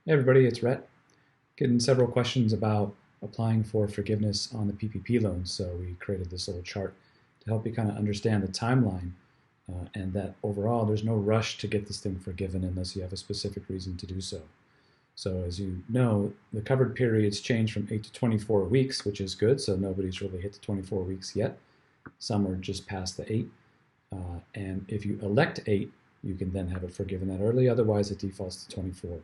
Hey everybody, it's Rhett. Getting several questions about applying for forgiveness on the PPP loans, so we created this little chart to help you kind of understand the timeline and that overall there's no rush to get this thing forgiven unless you have a specific reason to do so. So as you know, the covered periods change from 8 to 24 weeks, which is good, so nobody's really hit the 24 weeks yet. Some are just past the 8. And if you elect 8, you can then have it forgiven that early, otherwise it defaults to 24.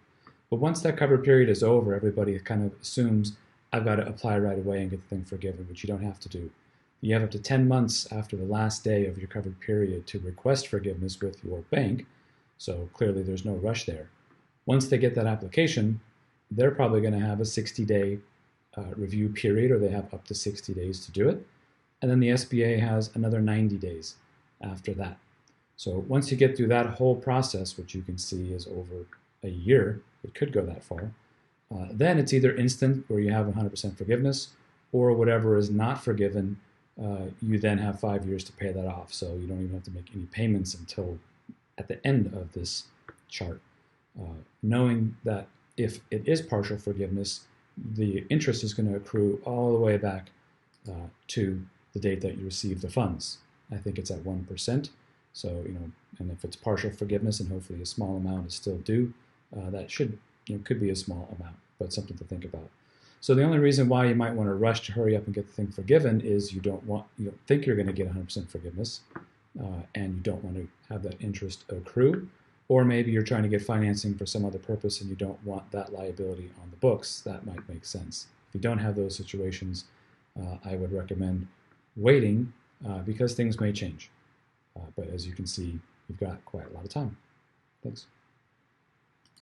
But once that covered period is over, everybody kind of assumes I've got to apply right away and get the thing forgiven, which you don't have to do. You have up to 10 months after the last day of your covered period to request forgiveness with your bank, so clearly there's no rush there. Once they get that application, they're probably going to have a 60-day review period, or they have up to 60 days to do it. And then the SBA has another 90 days after that. So once you get through that whole process, which you can see is over a year, it could go that far, then it's either instant where you have 100% forgiveness, or whatever is not forgiven, you then have 5 years to pay that off. So you don't even have to make any payments until at the end of this chart. Knowing that if it is partial forgiveness, the interest is going to accrue all the way back to the date that you receive the funds. I think it's at 1%. So, and if it's partial forgiveness and hopefully a small amount is still due, that could be a small amount, but something to think about. So the only reason why you might want to rush to hurry up and get the thing forgiven is you don't think you're going to get 100% forgiveness, and you don't want to have that interest accrue, or maybe you're trying to get financing for some other purpose and you don't want that liability on the books. That might make sense. If you don't have those situations, I would recommend waiting because things may change. But as you can see, you've got quite a lot of time. Thanks.